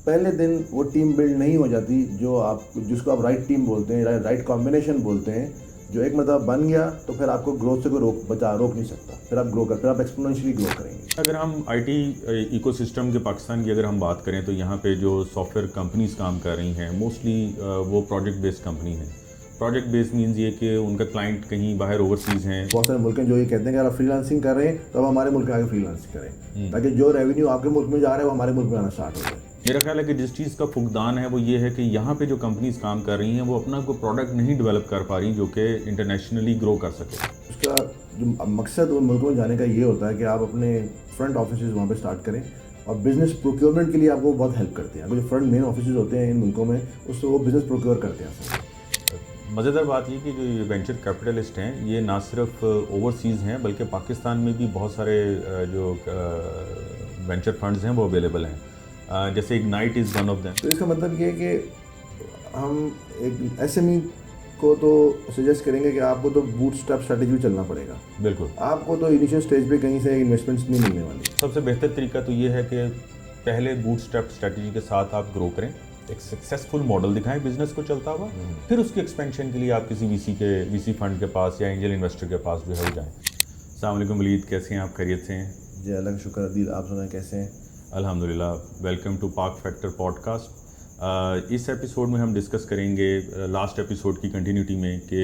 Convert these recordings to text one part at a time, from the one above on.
पहले दिन वो टीम बिल्ड नहीं हो जाती जिसको आप राइट टीम बोलते हैं, राइट कॉम्बिनेशन बोलते हैं। जो एक मतलब बन गया तो फिर आपको ग्रोथ से कोई रोक नहीं सकता। फिर आप एक्सपोनेंशियली ग्रो करेंगे। अगर हम आईटी इकोसिस्टम के पाकिस्तान की अगर हम बात करें तो यहाँ पे जो सॉफ्टवेयर कंपनीज काम कर रही हैं मोस्टली वो प्रोजेक्ट बेस्ड कंपनी हैं। प्रोजेक्ट बेस्ड मीन्स ये कि उनका क्लाइंट कहीं बाहर ओवरसीज हैं। बहुत सारे मुल्क हैं जो ये कहते हैं कि अगर आप फ्रीलांसिंग कर रहे हैं तो अब हमारे मुल्क में आगे फ्रीलांसिंग करें, ताकि जो रेवेन्यू आपके मुल्क में जा रहा है वो हमारे मुल्क में आना स्टार्ट हो जाए। मेरा ख्याल है कि जिस चीज़ का फुकदान है वो ये है कि यहाँ पे जो कंपनीज काम कर रही हैं वो अपना कोई प्रोडक्ट नहीं डेवलप कर पा रही जो कि इंटरनेशनली ग्रो कर सके। उसका जो मकसद उन मुल्कों में जाने का ये होता है कि आप अपने फ्रंट ऑफिस वहाँ पे स्टार्ट करें, और बिजनेस प्रोक्योरमेंट के लिए आपको बहुत हेल्प करते हैं। अगर जो फ्रंट मेन ऑफिस होते हैं इन मुल्कों में, उससे वो बिजनेस प्रोक्योर करते हैं। मज़ेदार बात ये कि जो ये वेंचर कैपिटलिस्ट हैं ये ना सिर्फ ओवरसीज़ हैं बल्कि पाकिस्तान में भी बहुत सारे जो वेंचर फंड्स हैं वो अवेलेबल हैं। जैसे ignite is one of them. तो इसका मतलब ये है कि हम एक एसएमई को तो सजेस्ट करेंगे कि आपको तो बूटस्ट्रैप स्ट्रैटेजी में चलना पड़ेगा। बिल्कुल, आपको तो इनिशियल स्टेज पे कहीं से इन्वेस्टमेंट्स नहीं मिलने वाली। सबसे बेहतर तरीका तो ये है कि पहले बूटस्ट्रैप स्ट्रैटेजी के साथ आप ग्रो करें, एक सक्सेसफुल मॉडल दिखाएं बिजनेस को चलता हुआ, फिर उसकी एक्सपेंशन के लिए आप किसी वीसी फंड के पास या एंजल इन्वेस्टर के पास जो है वो जाएं। अस्सलाम वालेकुम वलीद, कैसे हैं आप? खैरियत से हैं? जी अल्लाह का शुक्र अदील, आप सुनाएं कैसे हैं? अल्हम्दुलिल्लाह। वेलकम टू पाक फैक्टर पॉडकास्ट। इस एपिसोड में हम डिस्कस करेंगे लास्ट एपिसोड की कंटिन्यूटी में कि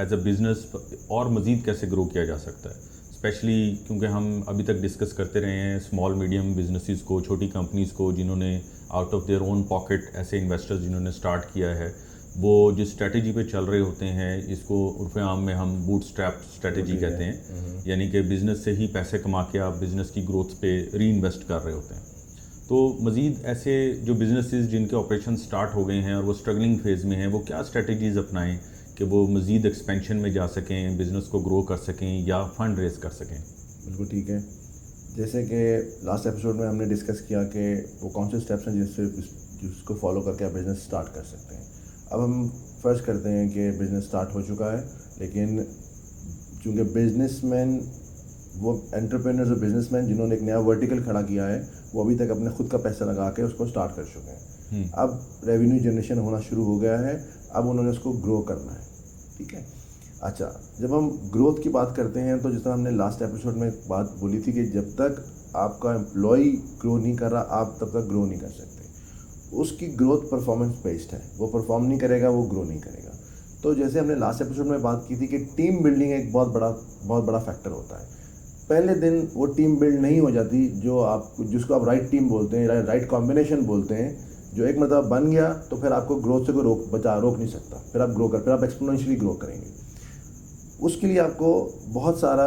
एज अ बिज़नेस और मज़ीद कैसे ग्रो किया जा सकता है, स्पेशली क्योंकि हम अभी तक डिस्कस करते रहे हैं स्मॉल मीडियम बिजनेसेस को, छोटी कंपनीज़ को जिन्होंने out of their own pocket ऐसे इन्वेस्टर्स जिन्होंने स्टार्ट किया है, वो जिस स्ट्रैटेजी पे चल रहे होते हैं इसको उर्फ़ आम में हम बूटस्ट्रैप स्ट्रैटेजी कहते हैं। यानी कि बिज़नेस से ही पैसे कमा के आप बिज़नेस की ग्रोथ पे री इन्वेस्ट कर रहे होते हैं। तो मज़ीद ऐसे जो बिज़नेसेस जिनके ऑपरेशन स्टार्ट हो गए हैं और वो स्ट्रगलिंग फेज़ में हैं, वो क्या स्ट्रैटेजीज़ अपनाएं कि वो मज़ीद एक्सपेंशन में जा सकें, बिज़नेस को ग्रो कर सकें या फंड रेज कर सकें। बिल्कुल ठीक है। जैसे कि लास्ट एपिसोड में हमने डिस्कस किया कि वो कौन से स्टेप्स हैं जिसको फॉलो करके आप बिज़नेस स्टार्ट कर सकते हैं। अब हम फर्ज करते हैं कि बिज़नेस स्टार्ट हो चुका है, लेकिन चूँकि बिजनेसमैन वो एंटरप्रेन्योर्स और बिजनेसमैन जिन्होंने एक नया वर्टिकल खड़ा किया है वो अभी तक अपने खुद का पैसा लगा के उसको स्टार्ट कर चुके हैं। अब रेवेन्यू जनरेशन होना शुरू हो गया है, अब उन्होंने उसको ग्रो करना है। ठीक है। अच्छा, जब हम ग्रोथ की बात करते हैं तो जिस तरह हमने लास्ट एपिसोड में बात बोली थी कि जब तक आपका एम्प्लॉय ग्रो नहीं कर रहा आप तब तक ग्रो नहीं कर सकते। उसकी ग्रोथ परफॉर्मेंस बेस्ड है, वो परफॉर्म नहीं करेगा वो ग्रो नहीं करेगा। तो जैसे हमने लास्ट एपिसोड में बात की थी कि टीम बिल्डिंग एक बहुत बड़ा फैक्टर होता है। पहले दिन वो टीम बिल्ड नहीं हो जाती जिसको आप राइट टीम बोलते हैं, राइट कॉम्बिनेशन बोलते हैं। जो एक मतलब बन गया तो फिर आपको ग्रोथ से कोई रोक नहीं सकता। फिर आप एक्सपोनेंशियली ग्रो करेंगे। उसके लिए आपको बहुत सारा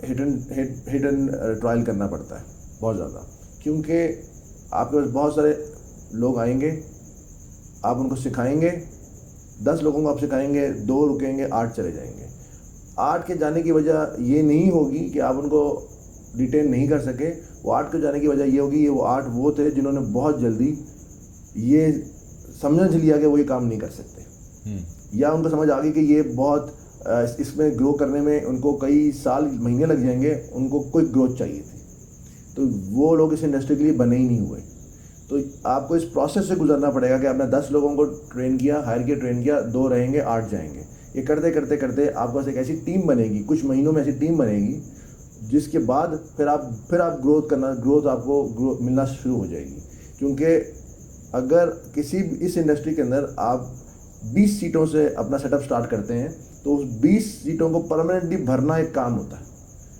हिडन ट्रायल करना पड़ता है, बहुत ज़्यादा, क्योंकि आपके पास बहुत सारे लोग आएंगे, आप उनको सिखाएंगे, 10 लोगों को आप सिखाएंगे, 2 रुकेंगे, 8 चले जाएंगे। 8 के जाने की वजह ये नहीं होगी कि आप उनको रिटेन नहीं कर सके। वो 8 के जाने की वजह ये होगी, ये वो 8 वो थे जिन्होंने बहुत जल्दी ये समझ लिया कि वो ये काम नहीं कर सकते, या उनको समझ आ गई कि ये बहुत इसमें ग्रो करने में उनको कई साल महीने लग जाएंगे, उनको कोई ग्रोथ चाहिए थी, तो वो लोग इस इंडस्ट्री के लिए बने ही नहीं हुए। तो आपको इस प्रोसेस से गुजरना पड़ेगा कि आपने 10 लोगों को ट्रेन किया, हायर किया, ट्रेन किया, 2 रहेंगे, 8 जाएंगे। ये करते करते करते आपके पास एक ऐसी टीम बनेगी, कुछ महीनों में ऐसी टीम बनेगी जिसके बाद फिर आप ग्रोथ आपको मिलना शुरू हो जाएगी। क्योंकि अगर किसी इस इंडस्ट्री के अंदर आप 20 सीटों से अपना सेटअप स्टार्ट करते हैं तो उस 20 सीटों को परमानेंटली भरना एक काम होता है।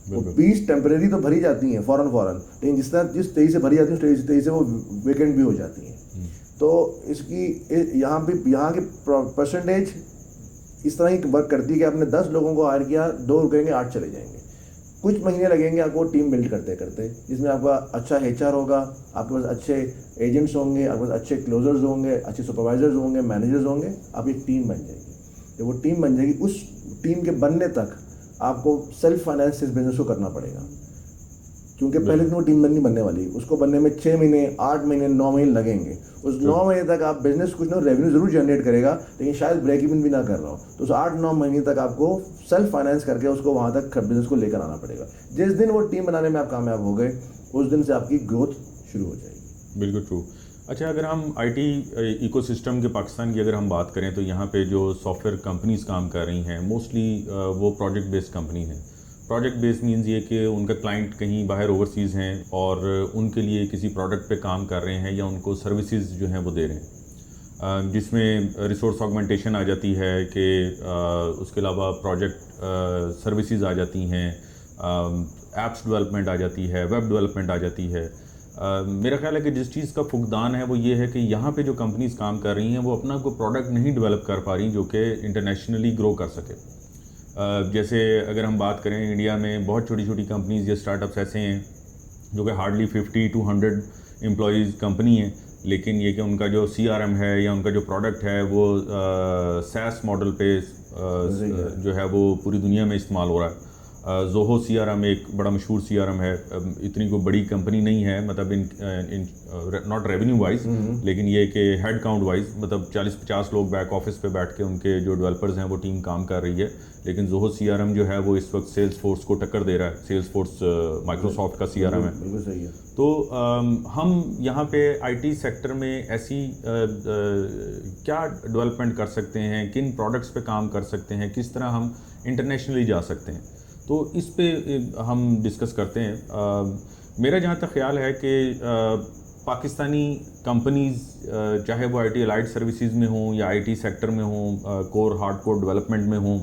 वो 20 टेम्परेरी तो भरी जाती हैं फ़ौरन, लेकिन जिस तेज़ी से भरी जाती है उस तेज़ी से वो वेकेंट भी हो जाती हैं। तो इसकी यहाँ की परसेंटेज इस तरह ही वर्क करती है कि आपने 10 लोगों को हायर किया, 2 रुकेंगे, 8 चले जाएंगे। कुछ महीने लगेंगे आपको टीम बिल्ड करते करते, जिसमें आपका अच्छा HR होगा, आपके पास अच्छे एजेंट्स होंगे, आपके पास अच्छे क्लोजर्स होंगे, अच्छे सुपरवाइजर्स होंगे, मैनेजर्स होंगे, आपकी टीम बन जाएगी। जब वो टीम बन जाएगी, उस टीम के बनने तक आपको सेल्फ फाइनेंस इस बिजनेस को करना पड़ेगा। क्योंकि पहले दिन वो टीम बनने वाली, उसको बनने में 6 महीने, 8 महीने, 9 महीने लगेंगे। उस 9 महीने तक आप बिजनेस कुछ ना रेवेन्यू जरूर जनरेट करेगा, लेकिन शायद ब्रेक इवन भी ना कर रहा हो। तो उस 8-9 महीने तक आपको सेल्फ फाइनेंस करके उसको वहाँ तक बिजनेस को लेकर आना पड़ेगा। जिस दिन वो टीम बनाने में आप कामयाब हो गए, उस दिन से आपकी ग्रोथ शुरू हो जाएगी। बिल्कुल ट्रू। अच्छा, अगर हम आईटी इकोसिस्टम के पाकिस्तान की अगर हम बात करें तो यहाँ पे जो सॉफ्टवेयर कंपनीज काम कर रही हैं मोस्टली वो प्रोजेक्ट बेस्ड कंपनी हैं। प्रोजेक्ट बेस्ड मींस ये कि उनका क्लाइंट कहीं बाहर ओवरसीज़ हैं और उनके लिए किसी प्रोडक्ट पे काम कर रहे हैं या उनको सर्विसेज जो हैं वो दे रहे हैं, जिसमें रिसोर्स ऑगमेंटेशन आ जाती है कि उसके अलावा प्रोजेक्ट सर्विसेज आ जाती हैं, एप्स डेवलपमेंट आ जाती है, वेब डेवलपमेंट आ जाती है। मेरा ख्याल है कि जिस चीज़ का फुकदान है वो ये है कि यहाँ पे जो कंपनीज काम कर रही हैं वो अपना कोई प्रोडक्ट नहीं डेवलप कर पा रही जो कि इंटरनेशनली ग्रो कर सके। जैसे अगर हम बात करें इंडिया में बहुत छोटी छोटी कंपनीज या स्टार्टअप्स ऐसे हैं जो कि हार्डली 50 to 100 एम्प्लॉयज़ कंपनी है, लेकिन ये कि उनका जो CRM है या उनका जो प्रोडक्ट है वो SaaS मॉडल पे जो है वो पूरी दुनिया में इस्तेमाल हो रहा है। जोहो CRM एक बड़ा मशहूर CRM है, इतनी कोई बड़ी कंपनी नहीं है, मतलब इन नॉट रेवेन्यू वाइज, लेकिन ये कि हेड काउंट वाइज मतलब 40-50 लोग बैक ऑफिस पे बैठ के उनके जो डेवलपर्स हैं वो टीम काम कर रही है। लेकिन जोहो CRM जो है वो इस वक्त सेल्स फोर्स को टक्कर दे रहा है। सेल्स फोर्स माइक्रोसॉफ्ट का CRM है। बिल्कुल सही है। तो हम यहाँ पे IT सेक्टर में ऐसी क्या डेवलपमेंट कर सकते हैं, किन प्रोडक्ट्स पे काम कर सकते हैं, किस तरह हम इंटरनेशनली जा सकते हैं, तो इस पे हम डिस्कस करते हैं। मेरा जहाँ तक ख्याल है कि पाकिस्तानी कंपनीज़ चाहे वो IT अलाइड सर्विसेज में हों या IT सेक्टर में हों, कोर हार्डकोर डेवलपमेंट में हों,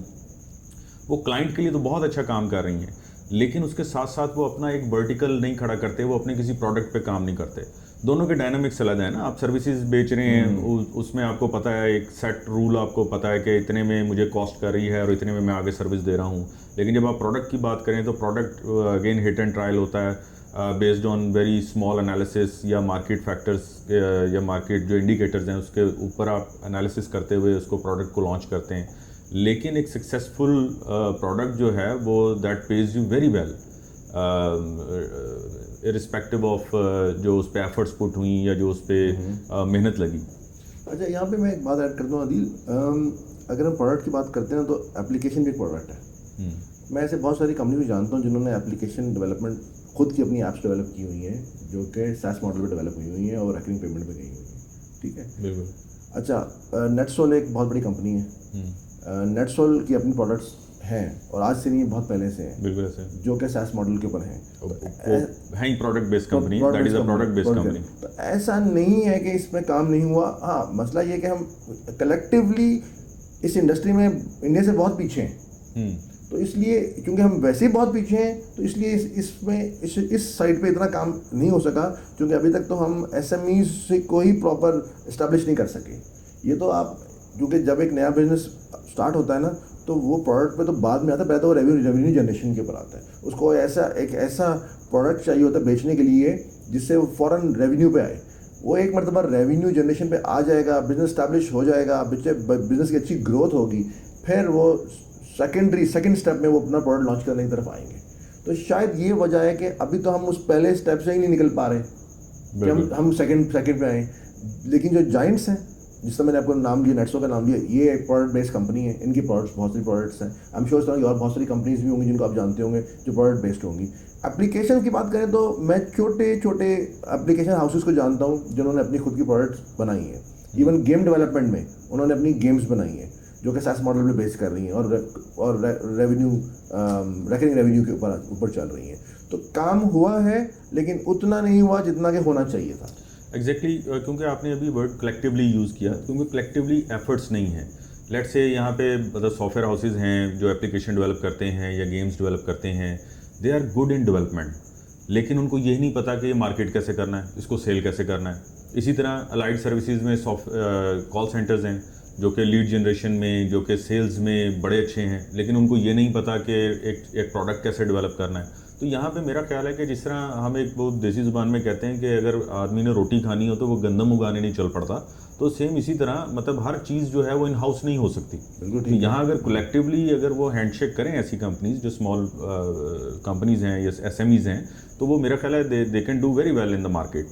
वो क्लाइंट के लिए तो बहुत अच्छा काम कर रही हैं, लेकिन उसके साथ साथ वो अपना एक वर्टिकल नहीं खड़ा करते, वो अपने किसी प्रोडक्ट पे काम नहीं करते। दोनों के डायनामिक्स अलग है ना। आप सर्विसेज बेच रहे हैं, उसमें आपको पता है एक सेट रूल, आपको पता है कि इतने में मुझे कॉस्ट कर रही है और इतने में मैं आगे सर्विस दे रहा हूँ। लेकिन जब आप प्रोडक्ट की बात करें तो product again hit and trial होता है based on very small analysis या मार्केट फैक्टर्स या मार्केट जो इंडिकेटर्स हैं उसके ऊपर आप एनालिसिस करते हुए उसको प्रोडक्ट को लॉन्च करते हैं। लेकिन एक सक्सेसफुल प्रोडक्ट जो है वो that page you very well irrespective of जो उस पर एफर्ट्स पुट हुई या जो उस पर मेहनत लगी। अच्छा, यहाँ पे मैं एक बात ऐड करता हूँ आदिल, अगर हम प्रोडक्ट की बात करते हैं तो एप्लीकेशन भी एक प्रोडक्ट है। मैं ऐसे बहुत सारी कंपनी भी जानता हूँ जिन्होंने एप्लीकेशन डेवलपमेंट खुद की अपनी ऐप्स डेवलप की हुई हैं जो कि SaaS मॉडल पे डेवलप हुई हैं और रिकरिंग पेमेंट पे गई हुई हैं। ठीक है, बिल्कुल। अच्छा, नेटसोल एक बहुत बड़ी कंपनी है। नेटसोल की अपनी प्रोडक्ट्स हैं और आज से नहीं, बहुत पहले से हैं, बिल्कुल ऐसे, जो कि SaaS मॉडल के ऊपर हैं। है ही product based company, that is a product based company. तो ऐसा नहीं है कि इसमें काम नहीं हुआ। हाँ, मसला ये कि हम कलेक्टिवली इस इंडस्ट्री में इंडिया से बहुत पीछे हैं। तो इसलिए क्योंकि हम वैसे ही बहुत पीछे हैं तो इसलिए इस साइड पे इतना काम नहीं हो सका, क्योंकि अभी तक तो हम SME से कोई प्रॉपर इस्टेब्लिश नहीं कर सके। ये तो आप, क्योंकि जब एक नया बिजनेस स्टार्ट होता है ना तो वो प्रोडक्ट पे तो बाद में आता है, पहले तो वो रेवेन्यू जनरेशन के ऊपर आता है। उसको एक ऐसा प्रोडक्ट चाहिए होता है बेचने के लिए जिससे वो फ़ौरन रेवेन्यू पे आए। वो एक मरतबा रेवेन्यू जनरेशन पे आ जाएगा, बिजनेस स्टैब्लिश हो जाएगा, बिजनेस की अच्छी ग्रोथ होगी, फिर वो सेकंड स्टेप में वो अपना प्रोडक्ट लॉन्च करने की तरफ आएंगे। तो शायद ये वजह है कि अभी तो हम उस पहले स्टेप से ही नहीं निकल पा रहे कि हम सेकंड पे आए। लेकिन जो जाइंट्स हैं, जिससे मैंने आपको नाम लिया, नेटसो का नाम लिया, ये एक प्रोडक्ट बेस्ड कंपनी है। इनकी प्रोडक्ट्स, बहुत सारी प्रोडक्ट्स हैं। आई एम श्योर इस तरह की और बहुत सारी कंपनीज भी होंगी जिनको आप जानते होंगे जो प्रोडक्ट बेस्ड होंगी। एप्लीकेशन की बात करें तो मैं छोटे छोटे एप्लीकेशन हाउसेस को जानता हूँ जिन्होंने अपनी खुद की प्रोडक्ट्स बनाई हैं। इवन गेम डेवलपमेंट में उन्होंने अपनी गेम्स बनाई हैं जो कि SaaS मॉडल पे बेस कर रही हैं और रिकरिंग रेवेन्यू के ऊपर चल रही हैं। तो काम हुआ है लेकिन उतना नहीं हुआ जितना कि होना चाहिए था। एग्जैक्टली क्योंकि आपने अभी वर्ड कलेक्टिवली यूज़ किया, क्योंकि कलेक्टिवली एफर्ट्स नहीं हैं। लेट्स से यहाँ पे मतलब सॉफ्टवेयर हाउसेज हैं जो एप्लीकेशन डेवलप करते हैं या गेम्स डेवलप करते हैं, they are good in development, लेकिन उनको यही नहीं पता कि ये मार्केट कैसे करना है, इसको सेल कैसे करना है। इसी तरह अलाइड सर्विसेज में कॉल सेंटर्स हैं जो कि लीड जनरेशन में, जो कि सेल्स में बड़े अच्छे हैं, लेकिन उनको ये नहीं पता कि एक प्रोडक्ट कैसे डेवलप करना है। तो यहाँ पे मेरा ख्याल है कि जिस तरह हम एक वो देसी ज़ुबान में कहते हैं कि अगर आदमी ने रोटी खानी हो तो वो गंदम उगाने नहीं चल पड़ता, तो सेम इसी तरह मतलब हर चीज़ जो है वो इन हाउस नहीं हो सकती। तो यहाँ अगर कलेक्टिवली अगर वो हैंडशेक करें ऐसी कंपनीज जो स्मॉल कंपनीज़ हैं या SMEs हैं, तो वो मेरा ख्याल है they can do very well in the market.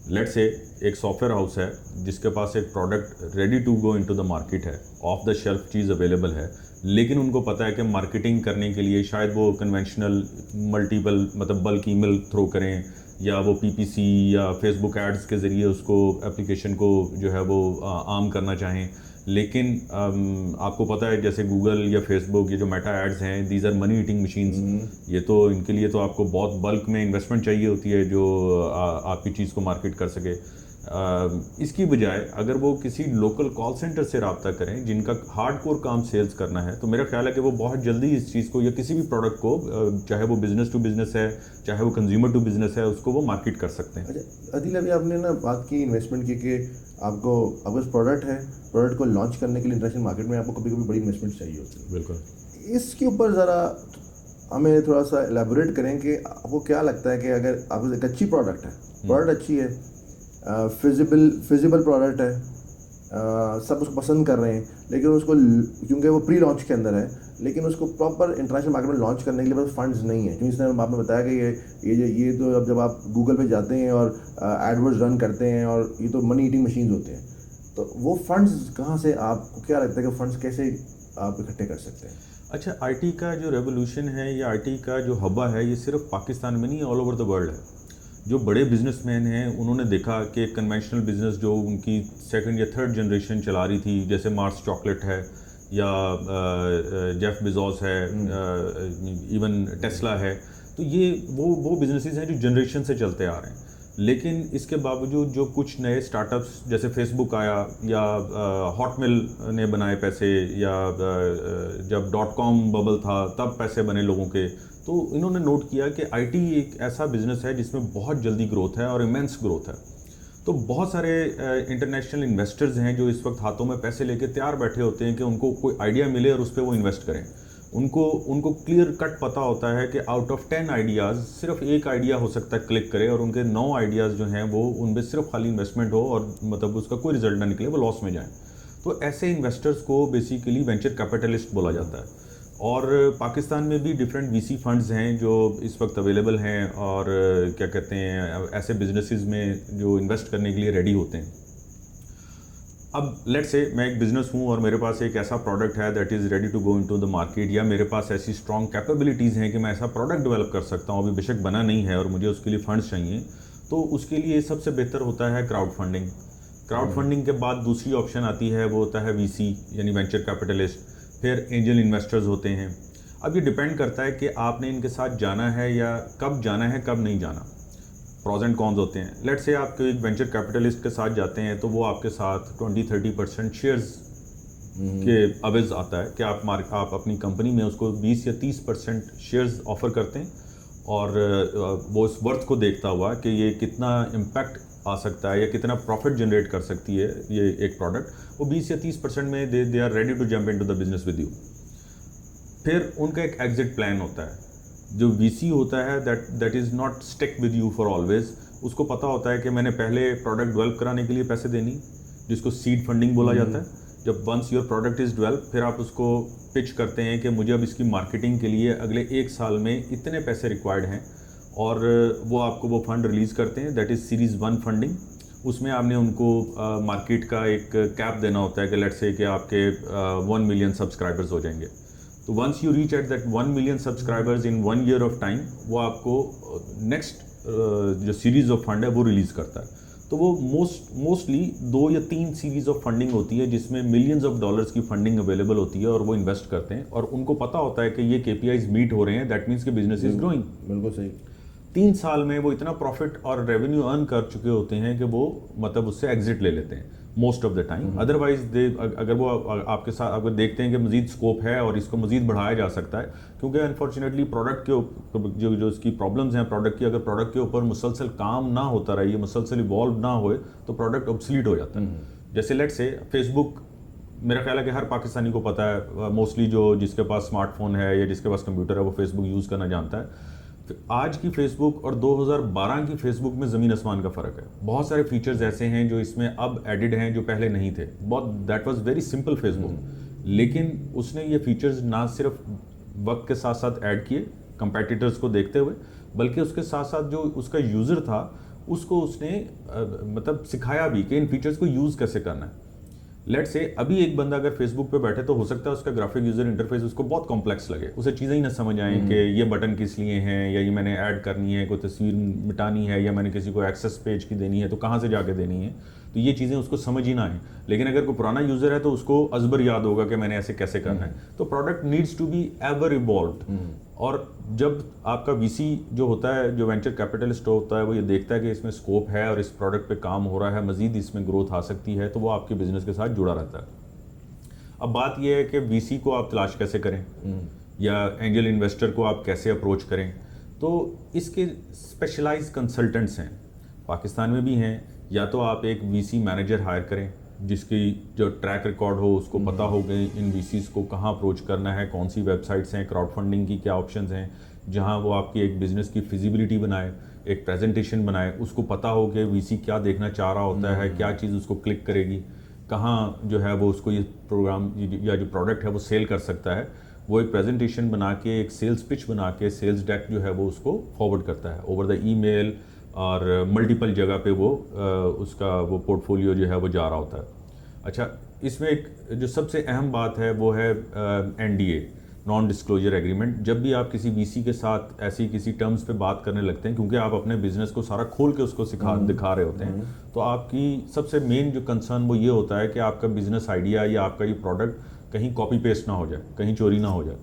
Let's say एक सॉफ्टवेयर हाउस है जिसके पास एक product ready to go into the market है, ऑफ द शेल्फ चीज़ अवेलेबल है, लेकिन उनको पता है कि मार्केटिंग करने के लिए शायद वो कन्वेंशनल मल्टीपल मतलब बल्क ईमेल थ्रो करें या वो PPC या फेसबुक एड्स के ज़रिए उसको एप्लीकेशन को जो है वो आम करना चाहें। लेकिन आपको पता है जैसे गूगल या फेसबुक, ये जो मेटा एड्स हैं, these are money eating machines. ये तो इनके लिए तो आपको बहुत बल्क में इन्वेस्टमेंट चाहिए होती है जो आपकी चीज़ को मार्केट कर सके। इसकी बजाय अगर वो किसी लोकल कॉल सेंटर से रब्ता करें जिनका हार्डकोर काम सेल्स करना है, तो मेरा ख्याल है कि वो बहुत जल्दी इस चीज़ को या किसी भी प्रोडक्ट को, चाहे वो बिज़नेस टू बिज़नेस है चाहे वो कंज्यूमर टू बिज़नेस है, उसको वो मार्केट कर सकते हैं। अच्छा अदिल, अभी आपने ना बात की इन्वेस्टमेंट की कि आपको अगर प्रोडक्ट है, प्रोडक्ट को लॉन्च करने के लिए इंटरनेशनल मार्केट में आपको कभी कभी बड़ी इन्वेस्टमेंट चाहिए होती है। बिल्कुल। इसके ऊपर ज़रा हमें थोड़ा सा एलेबोरेट करें कि आपको क्या लगता है कि अगर आपको एक अच्छी प्रोडक्ट है, प्रोडक्ट अच्छी है, फिजिबल प्रोडक्ट है, सब उसको पसंद कर रहे हैं, लेकिन उसको क्योंकि वो प्री लॉन्च के अंदर है, लेकिन उसको प्रॉपर इंटरनेशनल मार्केट में लॉन्च करने के लिए बस फंड्स नहीं है। क्योंकि इसने आपने बताया कि ये तो अब जब आप गूगल पे जाते हैं और एडवर्ड्स रन करते हैं और ये तो मनी ईटिंग मशीन्स होते हैं, तो वो फंड्स कहाँ से, आपको क्या लगता है कि फंड्स कैसे आप इकट्ठे कर सकते हैं? अच्छा, IT का जो रेवोल्यूशन है या IT का जो हवा है, ये सिर्फ पाकिस्तान में नहीं, ऑल ओवर द वर्ल्ड है। जो बड़े बिजनेसमैन हैं उन्होंने देखा कि कन्वेंशनल बिजनेस जो उनकी सेकंड या थर्ड जनरेशन चला रही थी, जैसे मार्स चॉकलेट है या जेफ बेजोस है, इवन टेस्ला है, तो ये वो बिजनेसेस हैं जो जनरेशन से चलते आ रहे हैं। लेकिन इसके बावजूद जो कुछ नए स्टार्टअप्स जैसे फेसबुक आया या हॉटमेल ने बनाए पैसे, या जब .com बबल था तब पैसे बने लोगों के, तो इन्होंने नोट किया कि IT एक ऐसा बिजनेस है जिसमें बहुत जल्दी ग्रोथ है और इमेंस ग्रोथ है। तो बहुत सारे इंटरनेशनल इन्वेस्टर्स हैं जो इस वक्त हाथों में पैसे लेके तैयार बैठे होते हैं कि उनको कोई आइडिया मिले और उस पर वो इन्वेस्ट करें। उनको क्लियर कट पता होता है कि आउट ऑफ 10 आइडियाज़ सिर्फ एक आइडिया हो सकता है क्लिक करे, और उनके 9 आइडियाज़ जो हैं वो उनमें सिर्फ खाली इन्वेस्टमेंट हो और मतलब उसका कोई रिजल्ट ना निकले, वो लॉस में जाए। तो ऐसे इन्वेस्टर्स को बेसिकली वेंचर कैपिटलिस्ट बोला जाता है। और पाकिस्तान में भी डिफरेंट VC फंड्स हैं जो इस वक्त अवेलेबल हैं और क्या कहते हैं ऐसे बिजनेसेस में जो इन्वेस्ट करने के लिए रेडी होते हैं। अब लेट्स से मैं एक बिज़नेस हूँ और मेरे पास एक ऐसा प्रोडक्ट है that is ready to go into the market, या मेरे पास ऐसी स्ट्रॉन्ग कैपेबिलिटीज़ हैं कि मैं ऐसा प्रोडक्ट डेवलप कर सकता हूँ, अभी बेशक बना नहीं है और मुझे उसके लिए फंड्स चाहिए। तो उसके लिए सबसे बेहतर होता है क्राउड फंडिंग। क्राउड फंडिंग के बाद दूसरी ऑप्शन आती है, वो होता है VC यानी वेंचर कैपिटलिस्ट, फिर एंजल इन्वेस्टर्स होते हैं। अब ये डिपेंड करता है कि आपने इनके साथ जाना है या कब जाना है, कब नहीं जाना। प्रॉज एंड कॉन्स होते हैं। लेट्स से आप एक वेंचर कैपिटलिस्ट के साथ जाते हैं तो वो आपके साथ 20-30% शेयर्स के अवज़ आता है कि आप अपनी कंपनी में उसको 20 या 30% शेयर्स ऑफर करते हैं, और वो उस वर्थ को देखता हुआ कि ये कितना इम्पैक्ट आ सकता है या कितना प्रॉफिट जनरेट कर सकती है ये एक प्रोडक्ट, वो 20 या 30% में they are ready to jump into the business with you. फिर उनका एक एग्जिट प्लान होता है। जो VC होता है that is not stick with you for always. उसको पता होता है कि मैंने पहले प्रोडक्ट डेवलप कराने के लिए पैसे देनी, जिसको सीड फंडिंग बोला जाता है। जब once your product is develop, फिर आप उसको पिच करते हैं कि मुझे अब इसकी मार्केटिंग के लिए अगले 1 साल में इतने पैसे रिक्वायर्ड हैं, और वो आपको वो फंड रिलीज़ करते हैं, दैट इज़ सीरीज़ 1 फंडिंग। उसमें आपने उनको मार्केट का एक कैप देना होता है कि लेट्स से कि आपके 1 मिलियन सब्सक्राइबर्स हो जाएंगे। तो once you reach at that 1 million subscribers in 1 year of time, वो आपको नेक्स्ट जो सीरीज़ ऑफ फंड है वो रिलीज़ करता है। तो वो मोस्टली 2 या 3 सीरीज़ ऑफ फंडिंग होती है जिसमें मिलियंस ऑफ डॉलर्स की फंडिंग अवेलेबल होती है, और वो इन्वेस्ट करते हैं और उनको पता होता है कि ये KPIs मीट हो रहे हैं, दैट मीन्स कि बिजनेस इज ग्रोइंग। बिल्कुल सही। 3 साल में वो इतना प्रॉफिट और रेवेन्यू अर्न कर चुके होते हैं कि वो मतलब उससे एग्जिट ले लेते हैं most of the time. Otherwise अगर वो आपके साथ अगर देखते हैं कि मजीद स्कोप है और इसको मजीद बढ़ाया जा सकता है, क्योंकि अनफॉर्चुनेटली प्रोडक्ट के जो इसकी प्रॉब्लम्स हैं प्रोडक्ट की, अगर प्रोडक्ट के ऊपर मुसलसल काम ना होता रहे, मुसलसल इवॉल्व ना होए, तो प्रोडक्ट ऑब्सलीट हो जाता है। जैसे लेट्स से फेसबुक, मेरा ख्याल है कि हर पाकिस्तानी को पता है, मोस्टली जो जिसके पास स्मार्टफोन है या जिसके पास कंप्यूटर है वो फेसबुक यूज़ करना जानता है। आज की फेसबुक और 2012 की फेसबुक में ज़मीन आसमान का फ़र्क है। बहुत सारे फीचर्स ऐसे हैं जो इसमें अब एडिड हैं जो पहले नहीं थे। बहुत that was very simple Facebook, लेकिन उसने ये फीचर्स ना सिर्फ वक्त के साथ साथ ऐड किए कंपेटिटर्स को देखते हुए, बल्कि उसके साथ साथ जो उसका यूज़र था उसको उसने मतलब सिखाया भी कि इन फीचर्स को यूज़ कैसे करना है। लेट्स से अभी एक बंदा अगर फेसबुक पे बैठे तो हो सकता है उसका ग्राफिक यूजर इंटरफेस उसको बहुत कॉम्प्लेक्स लगे, उसे चीज़ें ही ना समझ आए कि ये बटन किस लिए हैं, या ये मैंने ऐड करनी है, कोई तस्वीर मिटानी है, या मैंने किसी को एक्सेस पेज की देनी है तो कहाँ से जाके देनी है, तो ये चीज़ें उसको समझ ही ना आए। लेकिन अगर कोई पुराना यूज़र है तो उसको अजबर याद होगा कि मैंने ऐसे कैसे करना है। तो product needs to be ever evolved. और जब आपका वीसी जो होता है, जो वेंचर कैपिटलिस्ट होता है, वो ये देखता है कि इसमें स्कोप है और इस प्रोडक्ट पे काम हो रहा है, मजीद इसमें ग्रोथ आ सकती है, तो वो आपके बिजनेस के साथ जुड़ा रहता है। अब बात यह है कि वीसी को आप तलाश कैसे करें या एंजल इन्वेस्टर को आप कैसे अप्रोच करें। तो इसके स्पेशलाइज कंसल्टेंट्स हैं, पाकिस्तान में भी हैं। या तो आप एक वीसी मैनेजर हायर करें जिसकी जो ट्रैक रिकॉर्ड हो, उसको पता हो गई इन वीसीज को कहाँ अप्रोच करना है, कौन सी वेबसाइट्स हैं, क्राउड फंडिंग की क्या ऑप्शंस हैं, जहाँ वो आपकी एक बिज़नेस की फिजिबिलिटी बनाए, एक प्रेजेंटेशन बनाए, उसको पता हो कि वीसी क्या देखना चाह रहा होता है, क्या चीज़ उसको क्लिक करेगी, कहाँ जो है वो उसको ये प्रोग्राम या जो प्रोडक्ट है वो सेल कर सकता है। वो एक प्रेजेंटेशन बना के, एक सेल्स पिच बना के, सेल्स डेक जो है वो उसको फॉरवर्ड करता है ओवर द ईमेल, और मल्टीपल जगह पे वो उसका वो पोर्टफोलियो जो है वो जा रहा होता है। अच्छा, इसमें एक जो सबसे अहम बात है वो है एनडीए, नॉन डिस्क्लोजर एग्रीमेंट। जब भी आप किसी वीसी के साथ ऐसी किसी टर्म्स पे बात करने लगते हैं, क्योंकि आप अपने बिजनेस को सारा खोल के उसको दिखा रहे होते हैं, तो आपकी सबसे मेन जो कंसर्न वो ये होता है कि आपका बिजनेस आइडिया या आपका ये प्रोडक्ट कहीं कॉपी पेस्ट ना हो जाए, कहीं चोरी ना हो जाए।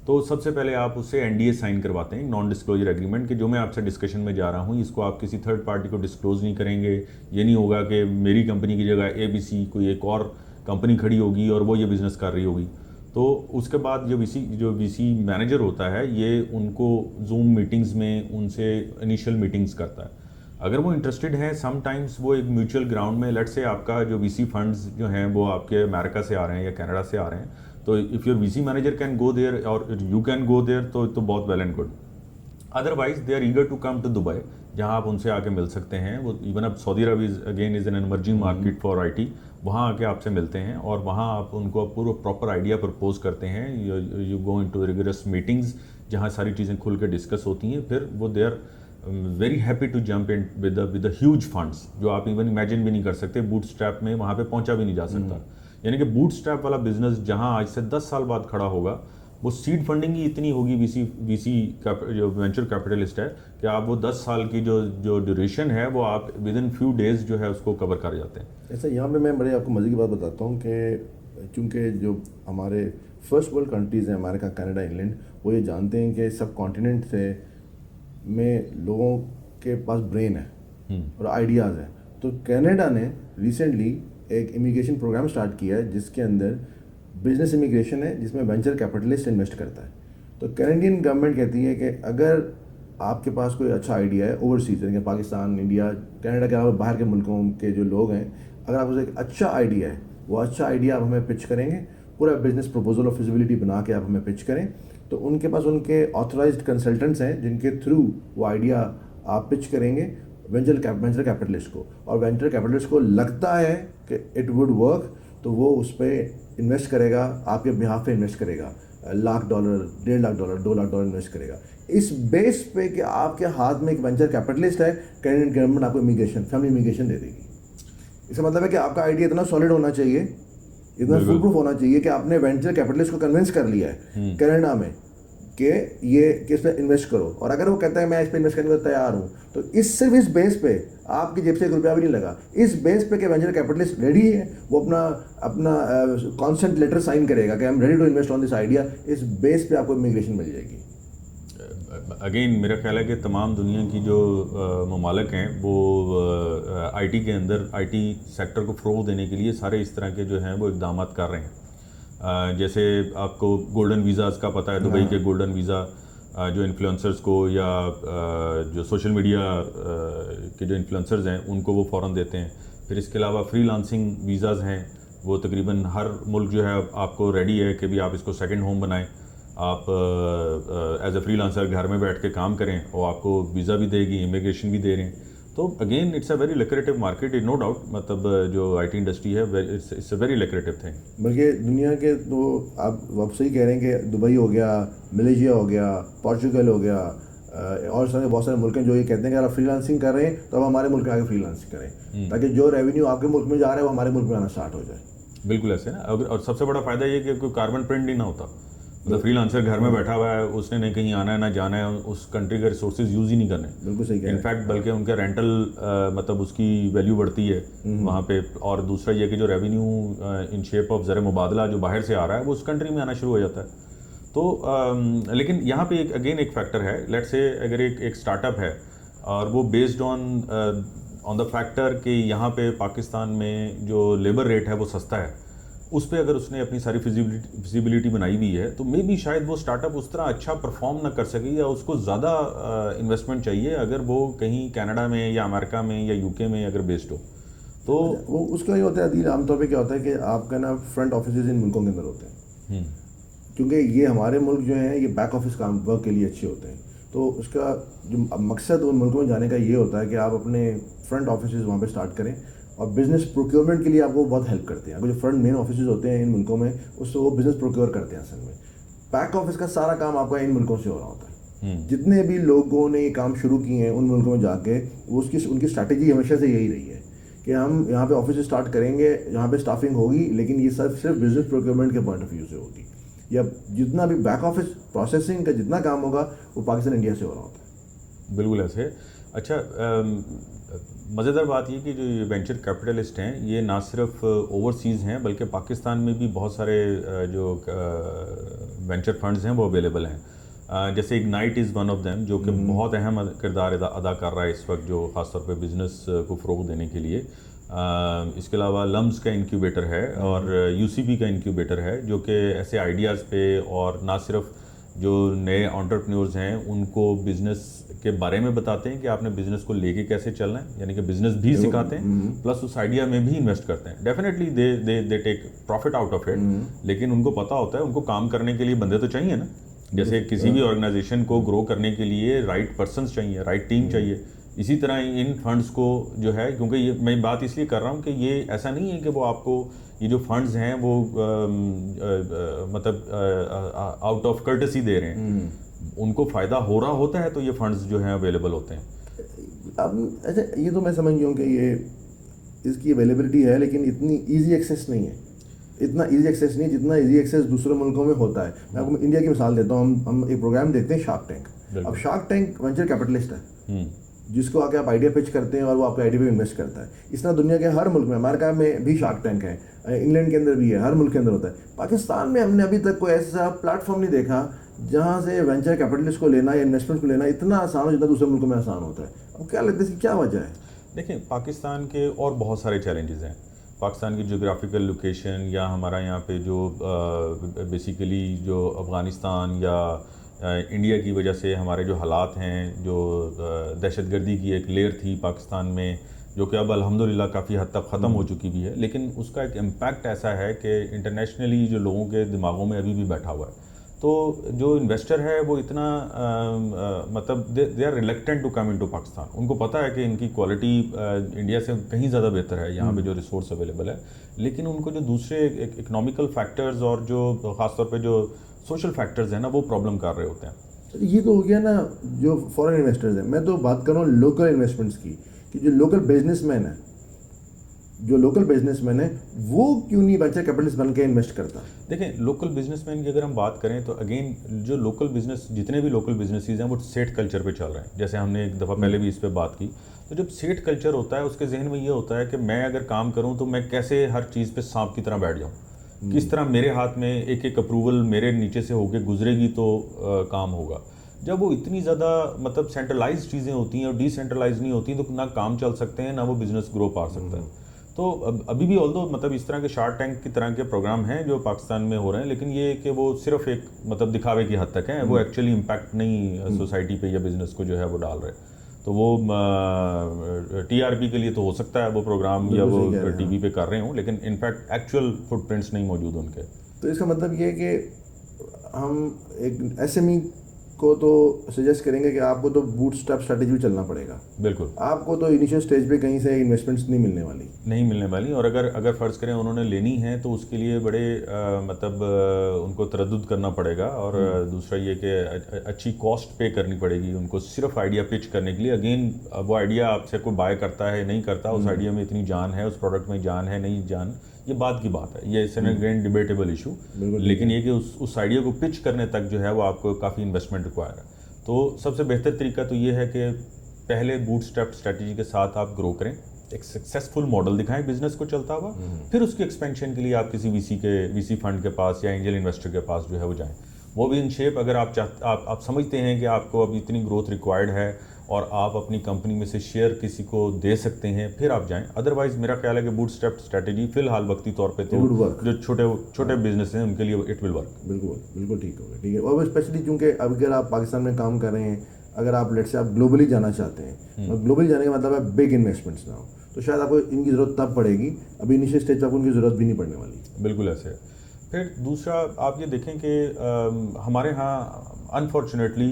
तो सबसे पहले आप उससे एनडीए साइन करवाते हैं, नॉन डिस्क्लोजर एग्रीमेंट, कि जो मैं आपसे डिस्कशन में जा रहा हूँ इसको आप किसी थर्ड पार्टी को डिस्क्लोज नहीं करेंगे। ये नहीं होगा कि मेरी कंपनी की जगह एबीसी कोई एक और कंपनी खड़ी होगी और वो ये बिज़नेस कर रही होगी। तो उसके बाद जो वीसी मैनेजर होता है, ये उनको जूम मीटिंग्स में उनसे इनिशियल मीटिंग्स करता है। अगर वो इंटरेस्टेड हैं, समटाइम्स वो एक म्यूचुअल ग्राउंड में, लेट्स से आपका जो वीसी फंड्स जो हैं वो आपके अमेरिका से आ रहे हैं या कनाडा से आ रहे हैं, तो if your VC manager can go there और यू कैन गो देयर तो बहुत well and good. Otherwise they are eager to come to Dubai, जहाँ आप उनसे आके मिल सकते हैं। वो इवन अब Saudi Arab again is an emerging market for IT, वहाँ आके आपसे मिलते हैं और वहाँ आप उनको पूरा प्रॉपर आइडिया प्रपोज करते हैं। You go into rigorous meetings जहाँ सारी चीज़ें खुल के डिस्कस होती हैं। फिर वो they are very happy to jump in with the huge funds जो आप इवन इमेजिन भी नहीं कर सकते। बूटस्ट्रैप में वहाँ पे पहुँचा भी नहीं जा सकता। यानी कि बूटस्ट्रैप वाला बिजनेस जहाँ आज से 10 साल बाद खड़ा होगा, वो सीड फंडिंग ही इतनी होगी वीसी जो वेंचर कैपिटलिस्ट है कि आप वो 10 साल की जो ड्यूरेशन है वो आप विद इन फ्यू डेज जो है उसको कवर कर जाते हैं। ऐसा यहाँ पे मैं बड़े आपको मज़े की बात बताता हूँ कि चूँकि जो हमारे फर्स्ट वर्ल्ड कंट्रीज़ हैं, अमेरिका, कनाडा, इंग्लैंड, वो ये जानते हैं कि सब कॉन्टिनेंट से में लोगों के पास ब्रेन है और आइडियाज़ हैं। तो कनाडा ने रिसेंटली एक इमिग्रेशन प्रोग्राम स्टार्ट किया है जिसके अंदर बिजनेस इमिग्रेशन है, जिसमें वेंचर कैपिटलिस्ट इन्वेस्ट करता है। तो कैनेडियन गवर्नमेंट कहती है कि अगर आपके पास कोई अच्छा आइडिया है ओवरसीज, यानी पाकिस्तान, इंडिया, कनाडा के अलावा बाहर के मुल्कों के जो लोग हैं, अगर आपके पास एक अच्छा आइडिया है, वो अच्छा आइडिया आप हमें पिच करेंगे, पूरा बिजनेस प्रपोजल और फिजिबिलिटी बना के आप हमें पिच करें, तो उनके पास उनके ऑथराइज्ड कंसल्टेंट्स हैं जिनके थ्रू वो आइडिया आप पिच करेंगे वेंचर कैपिटलिस्ट को, और वेंचर कैपिटलिस्ट को लगता है कि इट वुड वर्क, तो वो उस पर इन्वेस्ट करेगा, आपके बिहाफ पे इन्वेस्ट करेगा, $1 लाख, $1.5 लाख, $2 लाख इन्वेस्ट करेगा। इस बेस पे कि आपके हाथ में एक वेंचर कैपिटलिस्ट है, कैनेडियन गवर्नमेंट आपको इमिग्रेशन, फैमिली इमिग्रेशन दे देगी। इसका मतलब है कि आपका आइडिया इतना सॉलिड होना चाहिए, इतना फुल प्रूफ होना चाहिए कि आपने वेंचर कैपिटलिस्ट को कन्विंस कर लिया है कनाडा में कि इस पर इन्वेस्ट करो, और अगर वो कहता है मैं इस पर इन्वेस्ट करने को तैयार हूँ, तो सिर्फ इस बेस पे आपकी जेब से ₹1 भी नहीं लगा। इस बेस पे कि वेंचर कैपिटलिस्ट रेडी है, वो अपना कॉन्सेंट लेटर साइन करेगा कि I am ready to invest on this idea, इस बेस पे आपको इमिग्रेशन मिल जाएगी। अगेन मेरा ख्याल है कि तमाम दुनिया की जो ममालिक हैं वो आईटी के अंदर आईटी सेक्टर को फ़रोग़ देने के लिए सारे इस तरह के जो हैं वो इक़दाम कर रहे हैं। जैसे आपको गोल्डन वीज़ाज़ का पता है, दुबई के गोल्डन वीज़ा जो इन्फ्लुएंसर्स को या जो सोशल मीडिया के जो इन्फ्लुएंसर्स हैं उनको वो फ़ौरन देते हैं। फिर इसके अलावा फ्रीलांसिंग वीज़ाज़ हैं, वो तकरीबन हर मुल्क जो है आपको रेडी है कि भी आप इसको सेकंड होम बनाएं, आप एज ए फ्रीलांसर घर में बैठ के काम करें और आपको वीज़ा भी देगी, इमिग्रेशन भी दे रहे हैं। तो again it's a very lucrative market, no doubt. मतलब जो आईटी इंडस्ट्री है it's a very lucrative thing. बल्कि दुनिया के तो आप सही कह रहे हैं कि दुबई हो गया, मलेशिया हो गया, पोर्चुगल हो गया, और बहुत सारे मुल्क हैं जो ये कहते हैं कि अगर आप फ्रीलांसिंग कर रहे हैं तो अब हमारे मुल्क में आगे फ्रीलांसिंग करें, ताकि जो रेवेन्यू आपके मुल्क में जा रहा है वो हमारे मुल्क में आना स्टार्ट हो जाए। बिल्कुल ऐसे ना। अगर और सबसे बड़ा फायदा ये कि कोई कार्बन प्रिंट नहीं ना होता, मतलब फ्रीलांसर घर में बैठा हुआ है, उसने नहीं कहीं आना है ना जाना है, उस कंट्री के रिसोर्सेज यूज़ ही नहीं करने। बिल्कुल सही कह रहे हैं। इनफैक्ट बल्कि उनका रेंटल मतलब उसकी वैल्यू बढ़ती है वहाँ पे। और दूसरा ये कि जो रेवेन्यू इन शेप ऑफ ज़र मुबादला जो बाहर से आ रहा है वो उस कंट्री में आना शुरू हो जाता है। तो लेकिन यहाँ पे एक अगेन एक फैक्टर है, लेट्स से अगर एक स्टार्टअप है और वो बेस्ड ऑन द फैक्टर कि यहाँ पे पाकिस्तान में जो लेबर रेट है वो सस्ता है, उस पर अगर उसने अपनी सारी फिजिबिलिटी बनाई हुई है तो मे बी शायद वो स्टार्टअप उस तरह अच्छा परफॉर्म ना कर सके, या उसको ज़्यादा इन्वेस्टमेंट चाहिए अगर वो कहीं कनाडा में या अमेरिका में या यूके में अगर बेस्ड हो तो। वो उसका ये होता है अदील, आमतौर पे क्या होता है कि आपका ना फ्रंट ऑफिस इन मुल्कों के अंदर होते हैं, क्योंकि ये हमारे मुल्क जो हैं ये बैक ऑफिस काम वर्क के लिए अच्छे होते हैं। तो उसका जो मकसद उन मुल्कों में जाने का ये होता है कि आप अपने फ्रंट ऑफिस वहाँ पे स्टार्ट करें, और बिजनेस प्रोक्योरमेंट के लिए आपको बहुत हेल्प करते हैं। आपको जो फ्रंट मेन ऑफिस होते हैं इन मुल्कों में, उससे वो बिजनेस प्रोक्योर करते हैं। असल में बैक ऑफिस का सारा काम आपका इन मुल्कों से हो रहा होता है। जितने भी लोगों ने ये काम शुरू किए हैं उन मुल्कों में जाके, वो उनकी स्ट्रैटेजी हमेशा से यही रही है कि हम यहाँ पे ऑफिस स्टार्ट करेंगे, यहाँ पे स्टाफिंग होगी, लेकिन ये सिर्फ बिजनेस प्रोक्योरमेंट के पॉइंट ऑफ व्यू से होगी, या जितना भी बैक ऑफिस प्रोसेसिंग का जितना काम होगा वो पाकिस्तान इंडिया से हो रहा होता है। बिल्कुल ऐसे। अच्छा, मज़ेदार बात ये कि जो ये वेंचर कैपिटलिस्ट हैं ये ना सिर्फ ओवरसीज़ हैं बल्कि पाकिस्तान में भी बहुत सारे जो वेंचर फंड्स हैं वो अवेलेबल हैं। जैसे ignite is one of them, जो कि बहुत अहम किरदार अदा कर रहा है इस वक्त, जो ख़ासतौर पे बिज़नेस को फ़रोग़ देने के लिए। इसके अलावा लम्स का इंक्यूबेटर है और यूसीबी का इंक्यूबेटर है, जो कि ऐसे आइडियाज़ पे और ना सिर्फ जो नए एंटरप्रेन्योर्स हैं उनको बिज़नेस के बारे में बताते हैं कि आपने बिज़नेस को लेके कैसे चलना है, यानी कि बिज़नेस भी सिखाते हैं, प्लस उस आइडिया में भी इन्वेस्ट करते हैं। Definitely they take profit out of it, लेकिन उनको पता होता है उनको काम करने के लिए बंदे तो चाहिए ना। जैसे किसी भी ऑर्गेनाइजेशन को ग्रो करने के लिए राइट पर्सन्स चाहिए, राइट टीम चाहिए। इसी तरह इन फंड्स को जो है, क्योंकि ये मैं बात इसलिए कर रहा हूँ कि ये ऐसा नहीं है कि वो आपको ये जो फंड्स हैं वो मतलब आउट ऑफ कर्टसी दे रहे हैं, उनको फ़ायदा हो रहा होता है तो ये फंड्स जो हैं अवेलेबल होते हैं। अब अच्छा, ये तो मैं समझ गया हूँ कि ये इसकी अवेलेबिलिटी है, लेकिन इतनी ईजी एक्सेस नहीं है, इतना ईजी एक्सेस नहीं जितना ईजी एक्सेस दूसरे मुल्कों में होता है। मैं आपको इंडिया की मिसाल देता हूँ। हम एक प्रोग्राम देखते हैं शार्क टैंक। अब शार्क टैंक वेंचर कैपिटलिस्ट है जिसको आके आप आइडिया पिच करते हैं और वो आपके आइडिया पे इन्वेस्ट करता है। इस तरह दुनिया के हर मुल्क में, अमेरिका में भी शार्क टैंक है, इंग्लैंड के अंदर भी है, हर मुल्क के अंदर होता है। पाकिस्तान में हमने अभी तक कोई ऐसा प्लेटफॉर्म नहीं देखा जहाँ से वेंचर कैपिटलिस्ट को लेना या इन्वेस्टमेंट को लेना इतना आसान हो जितना दूसरे मुल्कों में आसान होता है। अब क्या लगता है इसकी क्या वजह है? देखिए, पाकिस्तान के और बहुत सारे चैलेंजेस हैं। पाकिस्तान की जोग्राफिकल लोकेशन, या हमारा यहाँ पे जो बेसिकली जो अफ़गानिस्तान या इंडिया की वजह से हमारे जो हालात हैं, जो दहशतगर्दी की एक लेयर थी पाकिस्तान में जो कि अब अल्हम्दुलिल्लाह काफ़ी हद तक ख़त्म हो चुकी भी है, लेकिन उसका एक इम्पैक्ट ऐसा है कि इंटरनेशनली जो लोगों के दिमागों में अभी भी बैठा हुआ है। तो जो इन्वेस्टर है वो इतना मतलब they are reluctant to come into Pakistan. उनको पता है कि इनकी क्वालिटी इंडिया से कहीं ज़्यादा बेहतर है यहाँ पे जो रिसोर्स अवेलेबल है, लेकिन उनको जो दूसरे इकोनॉमिकल फैक्टर्स और जो ख़ासतौर पे जो सोशल फैक्टर्स हैं ना, वो प्रॉब्लम कर रहे होते हैं। ये तो हो गया ना जो फॉरेन इन्वेस्टर्स हैं। मैं तो बात कर रहा हूँ लोकल इन्वेस्टमेंट्स की, कि जो लोकल बिजनेसमैन है, वो क्यों नहीं वेंचर कैपिटलिस्ट बन के इन्वेस्ट करता? देखें, लोकल बिजनेसमैन की अगर हम बात करें तो अगेन जो लोकल बिजनेस, जितने भी लोकल बिजनेसेस हैं वो सेठ कल्चर पे चल रहे हैं। जैसे हमने एक दफ़ा पहले भी इस पर बात की। तो जब सेठ कल्चर होता है उसके जहन में ये होता है कि मैं अगर काम करूँ तो मैं कैसे हर चीज़ पे सांप की तरह बैठ जाऊँ, किस तरह मेरे हाथ में एक एक अप्रूवल मेरे नीचे से होके गुजरेगी तो काम होगा। जब वो इतनी ज़्यादा मतलब सेंट्रलाइज चीज़ें होती हैं और डिसेंट्रलाइज नहीं होती तो ना काम चल सकते हैं, ना वो बिज़नेस ग्रो पा सकता है। तो अभी भी ऑल्दो मतलब इस तरह के शार्क टैंक की तरह के प्रोग्राम हैं जो पाकिस्तान में हो रहे हैं, लेकिन ये कि वो सिर्फ एक मतलब दिखावे की हद तक हैं, वो एक्चुअली इम्पैक्ट नहीं सोसाइटी पे या बिज़नेस को जो है वो डाल रहे। तो वो टीआरपी के लिए तो हो सकता है वो प्रोग्राम या वो टीवी पे कर रहे हों, लेकिन इनफैक्ट एक्चुअल फुटप्रिंट्स नहीं मौजूद उनके। तो इसका मतलब ये है कि हम एक एसएमई को तो सजेस्ट करेंगे कि आपको तो बूटस्ट्रैप स्ट्रैटेजी भी चलना पड़ेगा। बिल्कुल आपको तो इनिशियल स्टेज पे कहीं से इन्वेस्टमेंट्स नहीं मिलने वाली। नहीं मिलने वाली, और अगर फ़र्ज़ करें उन्होंने लेनी है तो उसके लिए बड़े उनको तरद्दुद करना पड़ेगा, और दूसरा ये कि अच्छी कॉस्ट पे करनी पड़ेगी उनको सिर्फ आइडिया पिच करने के लिए। अगेन वो आइडिया आपसे कोई बाय करता है नहीं करता, उस आइडिया में इतनी जान है, उस प्रोडक्ट में जान है नहीं जान, ये बात की बात है, ये it's an again debatable issue. लेकिन ये कि उस आइडिया को पिच करने तक जो है वो आपको काफ़ी इन्वेस्टमेंट रिक्वायर है। तो सबसे बेहतर तरीका तो ये है कि पहले बूटस्ट्रैप स्ट्रैटेजी के साथ आप ग्रो करें, एक सक्सेसफुल मॉडल दिखाएं बिजनेस को चलता हुआ, फिर उसकी एक्सपेंशन के लिए आप किसी वीसी फंड के पास या एंजल इन्वेस्टर के पास जो है वो जाएं। वो भी इन शेप, अगर आप समझते हैं कि आपको अब इतनी ग्रोथ रिक्वायर्ड है और आप अपनी कंपनी में से शेयर किसी को दे सकते हैं, फिर आप जाएं। अदरवाइज मेरा ख्याल है कि बूटस्ट्रैप स्ट्रैटेजी फिलहाल वक्ती तौर पे तो जो छोटे बिजनेस हैं उनके लिए इट विल वर्क। बिल्कुल ठीक होगा, ठीक है। और स्पेशली चूँकि अब अगर आप पाकिस्तान में काम कर रहे हैं, अगर आप लेट से आप ग्लोबली जाना चाहते हैं, ग्लोबली जाने का मतलब है बिग इन्वेस्टमेंट्स ना हो, तो शायद आपको इनकी ज़रूरत तब पड़ेगी, अभी इनिशियल स्टेज पर आपको उनकी ज़रूरत भी नहीं पड़ने वाली। बिल्कुल ऐसे है। फिर दूसरा आप ये देखें कि हमारे यहाँ अनफॉर्चुनेटली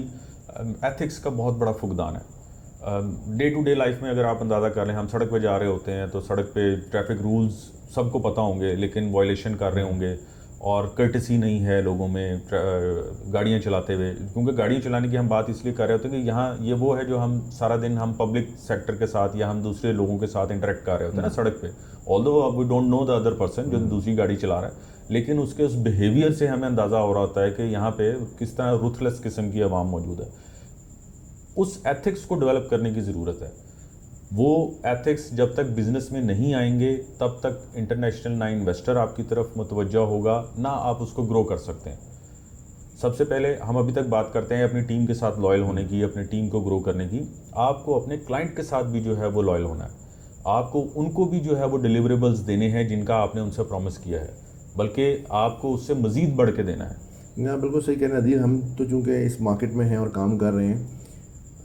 एथिक्स का बहुत बड़ा फुकदान है। डे टू डे लाइफ में अगर आप अंदाज़ा कर लें, हम सड़क पे जा रहे होते हैं तो सड़क पे ट्रैफिक रूल्स सबको पता होंगे, लेकिन वायलेशन कर रहे होंगे, और कर्टसी नहीं है लोगों में गाड़ियाँ चलाते हुए। क्योंकि गाड़ियाँ चलाने की हम बात इसलिए कर रहे होते हैं कि यहाँ ये वो है जो हम सारा दिन हम पब्लिक सेक्टर के साथ या हम दूसरे लोगों के साथ इंटरेक्ट कर रहे होते हैं ना सड़क पे। Although we don't know the other person जो दूसरी गाड़ी चला रहा है, लेकिन उसके उस बिहेवियर से हमें अंदाज़ा हो रहा होता है कि यहाँ पे किस तरह रुथलेस किस्म की आवाम मौजूद है। उस एथिक्स को डेवलप करने की ज़रूरत है। वो एथिक्स जब तक बिजनेस में नहीं आएंगे तब तक इंटरनेशनल ना इन्वेस्टर आपकी तरफ मुतवज्जा होगा, ना आप उसको ग्रो कर सकते हैं। सबसे पहले हम अभी तक बात करते हैं अपनी टीम के साथ लॉयल होने की, अपनी टीम को ग्रो करने की। आपको अपने क्लाइंट के साथ भी जो है वो लॉयल होना है, आपको उनको भी जो है वो डिलीवरेबल्स देने हैं जिनका आपने उनसे प्रॉमिस किया है, बल्कि आपको उससे मज़ीद बढ़ के देना है। ना बिल्कुल सही कह रहे हैं नदीर। हम तो चूँकि इस मार्केट में हैं और काम कर रहे हैं,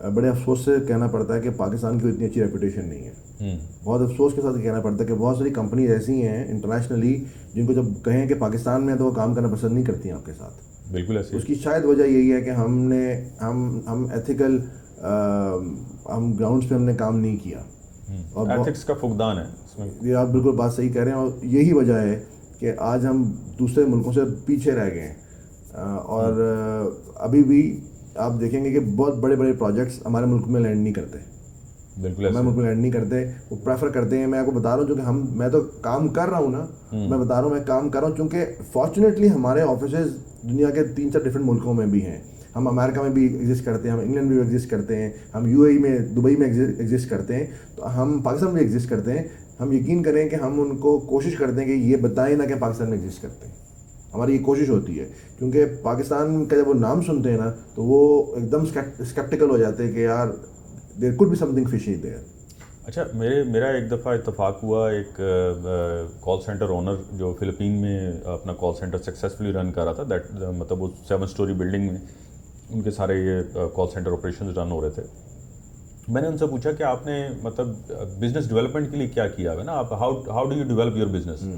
बड़े अफसोस से कहना पड़ता है कि पाकिस्तान की इतनी अच्छी रेपुटेशन नहीं है। बहुत अफसोस के साथ कहना पड़ता है कि बहुत सारी कंपनीज ऐसी हैं इंटरनेशनली जिनको जब कहें कि पाकिस्तान में, तो वो काम करना पसंद नहीं करती हैं आपके साथ। बिल्कुल ऐसे। उसकी शायद वजह यही है कि हम एथिकल हम ग्राउंड्स पे हमने काम नहीं किया, और एथिक्स का फुकदान है इसमें। ये आप बिल्कुल बात सही कह रहे हैं, और यही वजह है कि आज हम दूसरे मुल्कों से पीछे रह गए हैं। और अभी भी आप देखेंगे कि बहुत बड़े बड़े प्रोजेक्ट्स हमारे मुल्क में लैंड नहीं करते। बिल्कुल हमारे मुल्क में लैंड नहीं करते, वो प्रेफर करते हैं। मैं आपको बता रहा हूँ, जो कि मैं तो काम कर रहा हूँ ना, मैं बता रहा हूँ मैं काम कर रहा हूँ, चूँकि फॉर्चुनेटली हमारे ऑफिसेज दुनिया के 3-4 डिफरेंट मुल्कों में भी हैं। हम अमेरिका में भी एग्जिस्ट करते हैं, हम इंग्लैंड में भी एग्जिस्ट करते हैं, हम यूएई में, दुबई में एग्जिस्ट करते हैं, तो हम पाकिस्तान में भी एग्जिस्ट करते हैं। हम यकीन करें कि हम उनको कोशिश करते हैं कि ये बताएं ना कि पाकिस्तान में एग्जिस्ट करते हैं। हमारी ये कोशिश होती है, क्योंकि पाकिस्तान का जब वो नाम सुनते हैं ना, तो वो एकदम स्केप्टिकल हो जाते हैं कि यार there could be something fishy there. अच्छा, मेरा एक दफ़ा इत्तेफाक हुआ, एक कॉल सेंटर ओनर जो फ़िलिपीन में अपना कॉल सेंटर सक्सेसफुली रन कर रहा था, मतलब वो 7 स्टोरी बिल्डिंग में उनके सारे ये कॉल सेंटर ऑपरेशन रन हो रहे थे। मैंने उनसे पूछा कि आपने मतलब बिज़नेस डेवलपमेंट के लिए क्या किया है ना, आप how do you develop your business.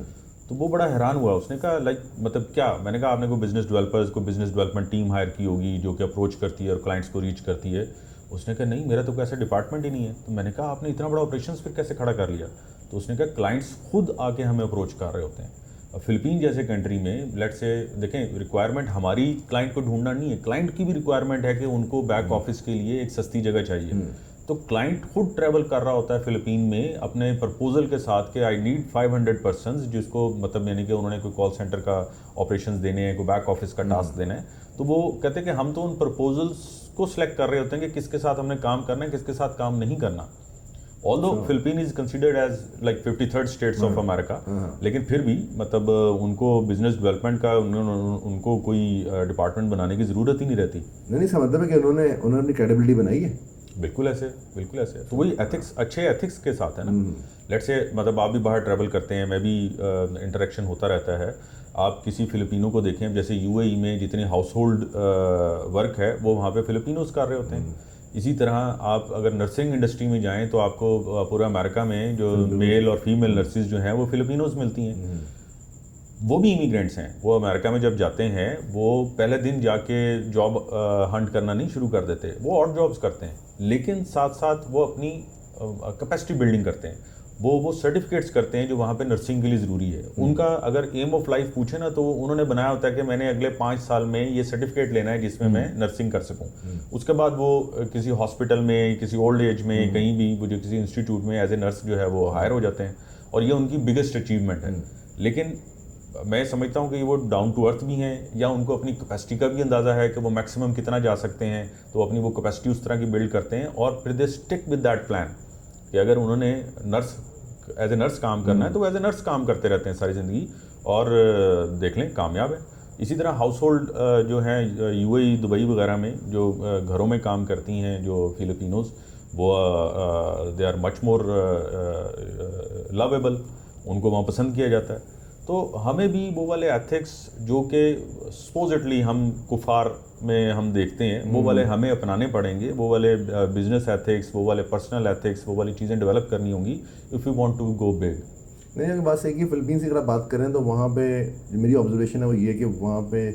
तो वो बड़ा हैरान हुआ। उसने कहा लाइक मतलब क्या? मैंने कहा आपने कोई बिज़नेस डेवलपर्स को बिज़नेस डेवलपमेंट टीम हायर की होगी जो कि अप्रोच करती है और क्लाइंट्स को रीच करती है। उसने कहा नहीं, मेरा तो कोई ऐसा डिपार्टमेंट ही नहीं है। तो मैंने कहा आपने इतना बड़ा ऑपरेशंस फिर कैसे खड़ा कर लिया? तो उसने कहा क्लाइंट्स खुद आके हमें अप्रोच कर रहे होते हैं। फ़िलिपीन जैसे कंट्री में लेट से देखें, रिक्वायरमेंट हमारी क्लाइंट को ढूंढना नहीं है, क्लाइंट की भी रिक्वायरमेंट है कि उनको बैक ऑफिस के लिए एक सस्ती जगह चाहिए। तो क्लाइंट खुद ट्रैवल कर रहा होता है फ़िलिपीन में अपने प्रपोजल के साथ कि आई नीड 500 पर्सन्स, जिसको मतलब यानी कि उन्होंने कोई कॉल सेंटर का ऑपरेशंस देने हैं, कोई बैक ऑफिस का टास्क देना है। तो वो कहते हैं कि हम तो उन प्रपोजल्स को सिलेक्ट कर रहे होते हैं कि किसके साथ हमने काम करना है, किसके साथ काम नहीं करना। Although Philippine is considered as like 53rd states of America, लेकिन फिर भी मतलब उनको बिजनेस डेवलपमेंट का उनको कोई डिपार्टमेंट बनाने की ज़रूरत ही नहीं रहती। नहीं, इसका मतलब है कि उन्होंने अपनी क्रेडिबिलिटी बनाई है। बिल्कुल ऐसे, बिल्कुल ऐसे। तो वही एथिक्स, अच्छे एथिक्स के साथ है ना। लेट से मतलब आप भी बाहर ट्रैवल करते हैं, मैं भी इंटरेक्शन होता रहता है। आप किसी फ़िलिपिनो को देखें, जैसे यूएई में जितने हाउस होल्ड वर्क है वो वहाँ पे फ़िलिपिनोज कर रहे होते हैं। इसी तरह आप अगर नर्सिंग इंडस्ट्री में जाएं तो आपको पूरा अमेरिका में जो मेल और फीमेल नर्सिस जो हैं वो फ़िलिपिनोज मिलती हैं। वो भी इमिग्रेंट्स हैं, वो अमेरिका में जब जाते हैं वो पहले दिन जाके जॉब हंट करना नहीं शुरू कर देते, वो और जॉब्स करते हैं, लेकिन साथ साथ वो अपनी कैपेसिटी बिल्डिंग करते हैं, वो सर्टिफिकेट्स करते हैं जो वहाँ पे नर्सिंग के लिए ज़रूरी है। उनका अगर एम ऑफ लाइफ पूछे ना तो उन्होंने बनाया होता है कि मैंने अगले 5 साल में ये सर्टिफिकेट लेना है जिसमें मैं नर्सिंग कर सकूँ। उसके बाद वो किसी हॉस्पिटल में, किसी ओल्ड एज में, कहीं भी वो जो किसी इंस्टीट्यूट में एज ए नर्स जो है वो हायर हो जाते हैं, और ये उनकी बिगेस्ट अचीवमेंट है। लेकिन मैं समझता हूँ कि वो डाउन टू अर्थ भी हैं, या उनको अपनी कैपेसिटी का भी अंदाज़ा है कि वो मैक्सिमम कितना जा सकते हैं, तो अपनी वो कैपेसिटी उस तरह की बिल्ड करते हैं, और फिर they stick with that plan कि अगर उन्होंने नर्स एज ए नर्स काम करना है तो एज ए नर्स काम करते रहते हैं सारी ज़िंदगी, और देख लें कामयाब है। इसी तरह हाउस होल्ड जो हैं यूएई, दुबई वगैरह में जो घरों में काम करती हैं जो फिलिपिनोज़, वो they are much more lovable, उनको वहाँ पसंद किया जाता है। तो हमें भी वो वाले एथिक्स जो कि सपोजिटली हम कुफार में हम देखते हैं, वो वाले हमें अपनाने पड़ेंगे, वो वाले बिजनेस एथिक्स, वो वाले पर्सनल एथिक्स, वो वाली चीज़ें डेवलप करनी होंगी if you want to go big. नहीं, अगर बात सही कि फ़िलीपींस की अगर आप बात करें तो वहाँ पे जो मेरी ऑब्जर्वेशन है वो ये कि वहाँ पे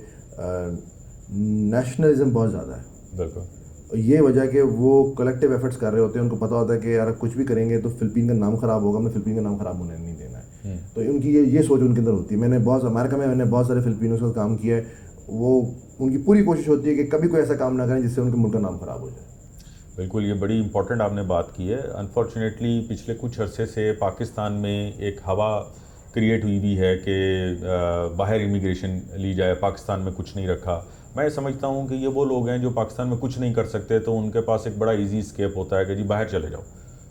नेशनलिज्म बहुत ज़्यादा है। बिल्कुल। ये वजह कि वो कलेक्टिव एफर्ट्स कर रहे होते हैं, उनको पता होता है कि यार कुछ भी करेंगे तो फ़िलीपीन का नाम ख़राब होगा, हमें फ़िलीपीन का नाम ख़राब होने नहीं देना है। तो उनकी ये सोच उनके अंदर होती है। अमेरिका में मैंने बहुत सारे फ़िलिपिनों के साथ काम किया है, वो उनकी पूरी कोशिश होती है कि कभी कोई ऐसा काम ना करें जिससे उनके मुल्क का नाम ख़राब हो जाए। बिल्कुल, ये बड़ी इंपॉर्टेंट आपने बात की है। अनफॉर्चुनेटली पिछले कुछ अरसे से पाकिस्तान में एक हवा क्रिएट हुई भी है कि बाहर इमिग्रेशन ली जाए, पाकिस्तान में कुछ नहीं रखा। मैं समझता हूँ कि ये वो लोग हैं जो पाकिस्तान में कुछ नहीं कर सकते, तो उनके पास एक बड़ा इजी स्केप होता है कि जी बाहर चले जाओ।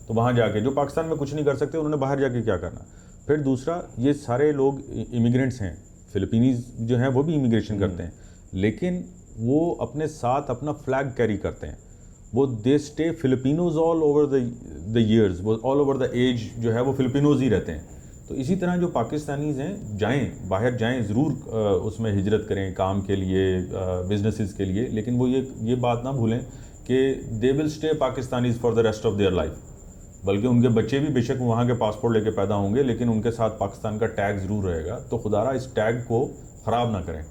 तो वहाँ जाके जो पाकिस्तान में कुछ नहीं कर सकते उन्होंने बाहर जाके क्या करना। फिर दूसरा, ये सारे लोग इमिग्रेंट्स हैं, फिलिपीनीज़ जो हैं वो भी इमिग्रेशन करते हैं, लेकिन वो अपने साथ अपना फ्लैग कैरी करते हैं। वो they stay Filipinos all over the years, वो ऑल ओवर द एज जो है वो फिलिपिनोज ही रहते हैं। तो इसी तरह जो पाकिस्तानीज़ हैं, जाएं बाहर जाएं ज़रूर, उसमें हिजरत करें काम के लिए, बिजनेसेस के लिए, लेकिन वो ये बात ना भूलें कि they will stay Pakistanis for the rest of their life. बल्कि उनके बच्चे भी बेशक वहाँ के पासपोर्ट लेके पैदा होंगे, लेकिन उनके साथ पाकिस्तान का टैग ज़रूर रहेगा। तो खुदारा इस टैग को ख़राब ना करें,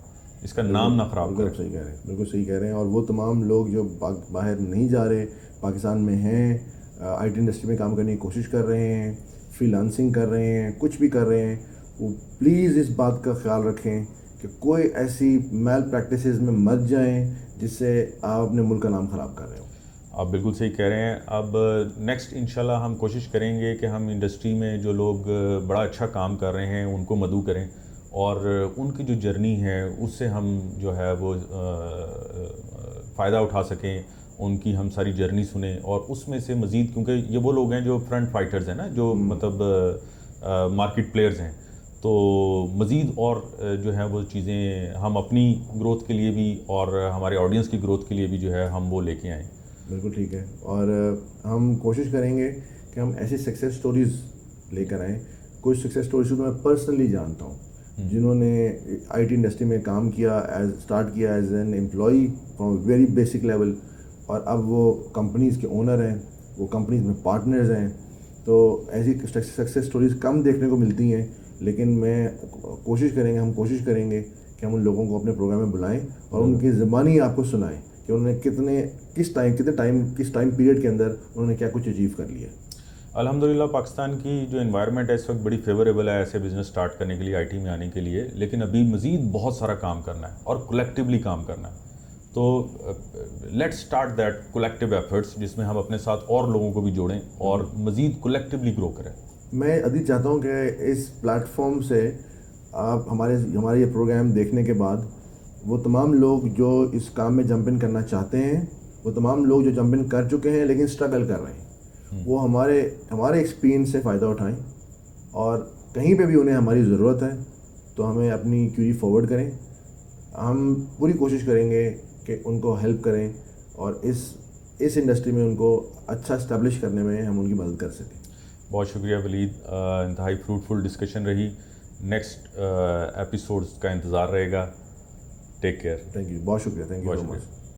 इसका नाम ना ख़राब करें। सही कह रहे हैं, बिल्कुल सही कह रहे हैं। और वो तमाम लोग जो बाहर नहीं जा रहे, पाकिस्तान में हैं, आईटी इंडस्ट्री में काम करने की कोशिश कर रहे हैं, फ्रीलांसिंग कर रहे हैं, कुछ भी कर रहे हैं, वो प्लीज़ इस बात का ख्याल रखें कि कोई ऐसी मैल प्रैक्टिसेस में मत जाएं जिससे आप अपने मुल्क का नाम ख़राब कर रहे हो। आप बिल्कुल सही कह रहे हैं। अब नेक्स्ट इंशाल्लाह हम कोशिश करेंगे कि हम इंडस्ट्री में जो लोग बड़ा अच्छा काम कर रहे हैं उनको मदऊ करें, और उनकी जो जर्नी है उससे हम जो है वो फ़ायदा उठा सकें, उनकी हम सारी जर्नी सुने, और उसमें से मज़ीद, क्योंकि ये वो लोग हैं जो फ्रंट फाइटर्स हैं ना, जो मतलब मार्केट प्लेयर्स हैं, तो मज़ीद और जो है वो चीज़ें हम अपनी ग्रोथ के लिए भी और हमारे ऑडियंस की ग्रोथ के लिए भी जो है हम वो लेके आएँ। बिल्कुल ठीक है। और हम कोशिश करेंगे कि हम ऐसी सक्सेस स्टोरीज़ लेकर आएँ। कुछ सक्सेस स्टोरीज को मैं पर्सनली जानता हूँ, जिन्होंने आईटी इंडस्ट्री में काम किया, स्टार्ट किया as an employee from very basic level, और अब वो कंपनीज़ के ओनर हैं, वो कंपनीज़ में पार्टनर्स हैं। तो ऐसी सक्सेस स्टोरीज़ कम देखने को मिलती हैं, लेकिन हम कोशिश करेंगे कि हम उन लोगों को अपने प्रोग्राम में बुलाएं और उनकी ज़बानी आपको सुनाएं कि उन्होंने किस टाइम पीरियड के अंदर उन्होंने क्या कुछ अचीव कर लिया। अल्हम्दुलिल्लाह पाकिस्तान की जो एनवायरनमेंट है इस वक्त बड़ी फेवरेबल है ऐसे बिज़नेस स्टार्ट करने के लिए, आईटी में आने के लिए, लेकिन अभी मज़ीद बहुत सारा काम करना है और कलेक्टिवली काम करना है। तो let's start that collective efforts, जिसमें हम अपने साथ और लोगों को भी जोड़ें और मज़ीद कलेक्टिवली ग्रो करें। मैं अभी चाहता हूँ कि इस प्लेटफॉर्म से आप हमारे ये प्रोग्राम देखने के बाद वो तमाम लोग जो इस काम में जंप इन करना चाहते हैं, वो तमाम लोग जो जंप इन कर चुके हैं लेकिन स्ट्रगल कर रहे हैं, वो हमारे एक्सपीरियंस से फ़ायदा उठाएं, और कहीं पे भी उन्हें हमारी ज़रूरत है तो हमें अपनी क्यूरी फॉरवर्ड करें। हम पूरी कोशिश करेंगे कि उनको हेल्प करें और इस इंडस्ट्री में उनको अच्छा इस्टेब्लिश करने में हम उनकी मदद कर सकें। बहुत शुक्रिया वलीद, इंतहाई फ्रूटफुल डिस्कशन रही। नेक्स्ट एपिसोड्स का इंतज़ार रहेगा। Take care. थैंक यू, बहुत शुक्रिया, थैंक यू सो मच।